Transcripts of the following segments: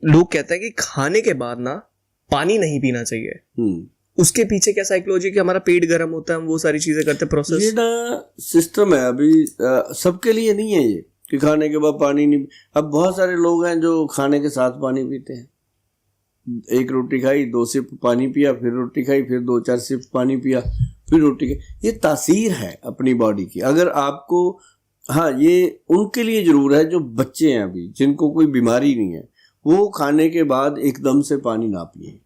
लोग कहते हैं कि खाने के बाद ना पानी नहीं पीना चाहिए, उसके पीछे क्या साइकोलॉजी कि हमारा पेट गर्म होता है, हम वो सारी चीजें करते हैं प्रोसेस। ये ना सिस्टम है, अभी सबके लिए नहीं है ये कि खाने के बाद पानी नहीं। अब बहुत सारे लोग हैं जो खाने के साथ पानी पीते हैं, एक रोटी खाई 2 सिप पानी पिया, फिर रोटी खाई फिर 2-4 सिप पानी पिया, फिर रोटी खाई। ये तासीर है अपनी बॉडी की। अगर आपको, हाँ ये उनके लिए जरूर है जो बच्चे हैं अभी, जिनको कोई बीमारी नहीं है, वो खाने के बाद एकदम से पानी ना पिए।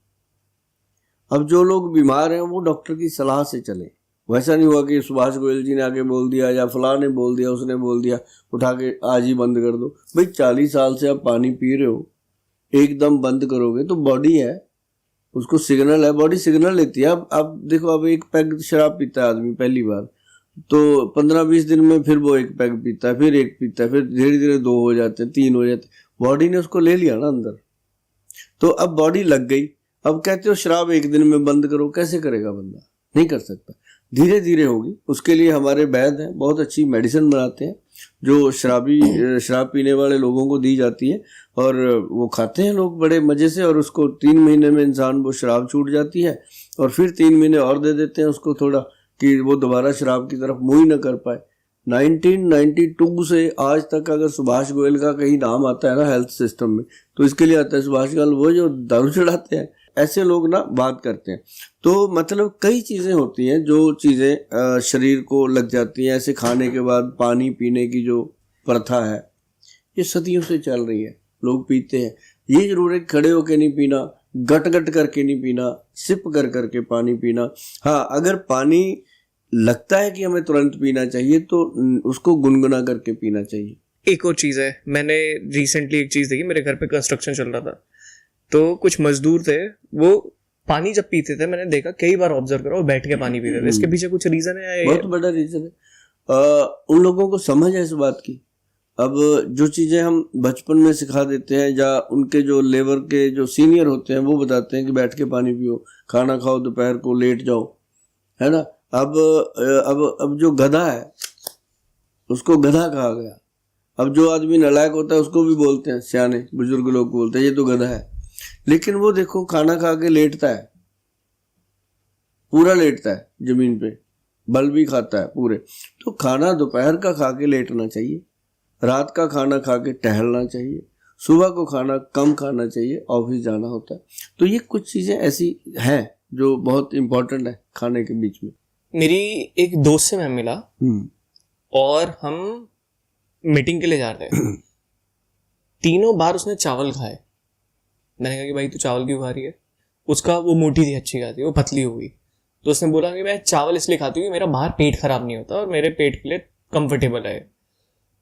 अब जो लोग बीमार हैं वो डॉक्टर की सलाह से चलें। वैसा नहीं हुआ कि सुभाष गोयल जी ने आके बोल दिया या फलां ने बोल दिया, उसने बोल दिया, उठा के आज ही बंद कर दो। भाई 40 साल से आप पानी पी रहे हो, एकदम बंद करोगे तो बॉडी है, उसको सिग्नल है, बॉडी सिग्नल लेती है। अब देखो, अब एक पैग शराब पीता है आदमी पहली बार, तो 15-20 दिन में फिर वो एक पैग पीता है, फिर एक पीता है, फिर धीरे धीरे 2 हो जाते हैं, 3 हो जाते हैं। बॉडी ने उसको ले लिया ना अंदर, तो अब बॉडी लग गई। अब कहते हो शराब एक दिन में बंद करो, कैसे करेगा बंदा? नहीं कर सकता, धीरे धीरे होगी। उसके लिए हमारे वैद्य हैं, बहुत अच्छी मेडिसिन बनाते हैं जो शराब पीने वाले लोगों को दी जाती है, और वो खाते हैं लोग बड़े मजे से, और उसको 3 महीने में इंसान वो शराब छूट जाती है, और फिर 3 महीने और दे देते हैं उसको थोड़ा, कि वो दोबारा शराब की तरफ मुँह ही न कर पाए। 1992 से आज तक अगर सुभाष गोयल का कहीं नाम आता है ना हेल्थ सिस्टम में, तो इसके लिए आता है सुभाष गोयल, वो जो दारू चढ़ाते हैं, ऐसे लोग ना बात करते हैं। तो मतलब कई चीज़ें होती हैं जो चीज़ें शरीर को लग जाती हैं। ऐसे खाने के बाद पानी पीने की जो प्रथा है, ये सदियों से चल रही है, लोग पीते हैं। ये जरूर है खड़े होके नहीं पीना, गट गट करके नहीं पीना, सिप कर करके पानी पीना। हाँ, अगर पानी लगता है कि हमें तुरंत पीना चाहिए तो उसको गुनगुना करके पीना चाहिए। एक और चीज़ है, मैंने रिसेंटली एक चीज़ देखी, मेरे घर पे कंस्ट्रक्शन चल रहा था, तो कुछ मजदूर थे, वो पानी जब पीते थे, मैंने देखा कई बार ऑब्जर्व करा, वो बैठ के पानी पीते थे। इसके पीछे कुछ रीजन है? बहुत बड़ा रीजन है। उन लोगों को समझ है इस बात की। अब जो चीज़ें हम बचपन में सिखा देते हैं, या उनके जो लेबर के जो सीनियर होते हैं वो बताते हैं कि बैठ के पानी पियो, खाना खाओ, दोपहर को लेट जाओ, है ना। अब जो गधा है उसको गधा कहा गया। अब जो आदमी नालायक होता है उसको भी बोलते हैं, सियाने बुजुर्ग लोग बोलते हैं ये तो गधा है। लेकिन वो देखो खाना खा के लेटता है, पूरा लेटता है जमीन पे, बल भी खाता है पूरे। तो खाना दोपहर का खा के लेटना चाहिए, रात का खाना खा के टहलना चाहिए, सुबह को खाना कम खाना चाहिए, ऑफिस जाना होता है। तो ये कुछ चीज़ें ऐसी हैं जो बहुत इम्पोर्टेंट है खाने के बीच में। मेरी एक दोस्त से मैं मिला और हम मीटिंग के लिए जा रहे थे। तीनों बार उसने चावल खाए। मैंने कहा कि भाई तू चावल क्यों खा रही है? उसका वो मोटी थी, अच्छी खाती, वो पतली हो गई। तो उसने बोला कि मैं चावल इसलिए खाती हूँ कि मेरा बाहर पेट खराब नहीं होता और मेरे पेट के लिए कंफर्टेबल है।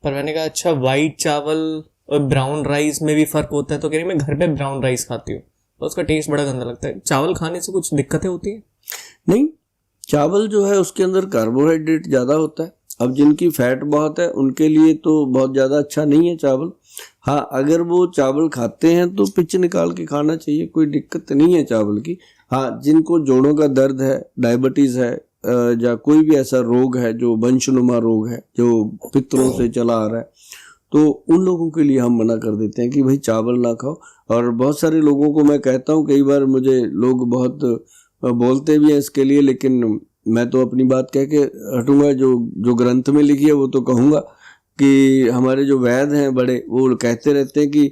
पर मैंने कहा अच्छा, वाइट चावल और ब्राउन राइस में भी फर्क होता है? तो कह रही मैं घर पे ब्राउन राइस खाती हूँ तो उसका टेस्ट बड़ा गंदा लगता है। चावल खाने से कुछ दिक्कतें होती हैं? नहीं, चावल जो है उसके अंदर कार्बोहाइड्रेट ज़्यादा होता है। अब जिनकी फैट बहुत है उनके लिए तो बहुत ज़्यादा अच्छा नहीं है चावल। हाँ, अगर वो चावल खाते हैं तो पिच निकाल के खाना चाहिए, कोई दिक्कत नहीं है चावल की। हाँ, जिनको जोड़ों का दर्द है, डायबिटीज़ है, या कोई भी ऐसा रोग है जो वंशनुमा रोग है जो पितरों से चला आ रहा है, तो उन लोगों के लिए हम मना कर देते हैं कि भाई चावल ना खाओ। और बहुत सारे लोगों को मैं कहता हूँ, कई बार मुझे लोग बहुत बोलते भी हैं इसके लिए, लेकिन मैं तो अपनी बात कह के हटूंगा। जो ग्रंथ में लिखी है वो तो कहूँगा कि हमारे जो वैद्य हैं बड़े, वो कहते रहते हैं कि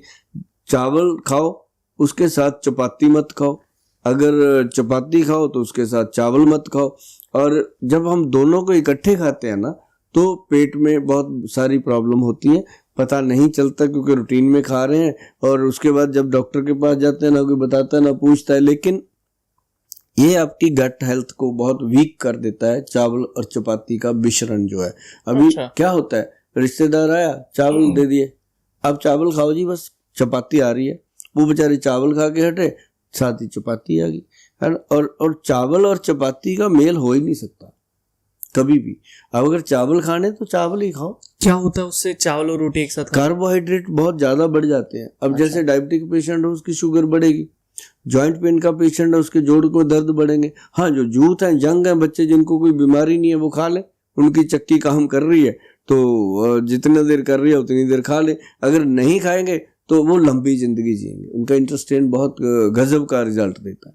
चावल खाओ, उसके साथ चपाती मत खाओ। अगर चपाती खाओ तो उसके साथ चावल मत खाओ। और जब हम दोनों को इकट्ठे खाते हैं ना, तो पेट में बहुत सारी प्रॉब्लम होती है, पता नहीं चलता क्योंकि रूटीन में खा रहे हैं। और उसके बाद जब डॉक्टर के पास जाते हैं, ना कोई बताता है ना पूछता है। लेकिन ये आपकी गट हेल्थ को बहुत वीक कर देता है, चावल और चपाती का मिश्रण जो है। अभी क्या होता है, रिश्तेदार आया, चावल दे दिए, अब चावल खाओ जी, बस चपाती आ रही है। वो बेचारे चावल खा के हटे, साथ ही चपाती आ गई, है ना। और चावल और चपाती का मेल हो ही नहीं सकता कभी भी। अब अगर चावल खाने तो चावल ही खाओ। क्या होता है उससे, चावल और रोटी एक साथ? कार्बोहाइड्रेट बहुत ज्यादा बढ़ जाते हैं। अब जैसे डायबिटिक पेशेंट है उसकी शुगर बढ़ेगी, जॉइंट पेन का पेशेंट है उसके जोड़ को दर्द बढ़ेंगे। हाँ, जो यूथ हैं, यंग हैं, बच्चे जिनको कोई बीमारी नहीं है वो खा ले, उनकी चक्की काम कर रही है तो जितनी देर कर रही है उतनी देर खा ले। अगर नहीं खाएंगे तो वो लंबी जिंदगी जिएंगे। उनका इंटेस्टाइन बहुत गजब का रिजल्ट देता है।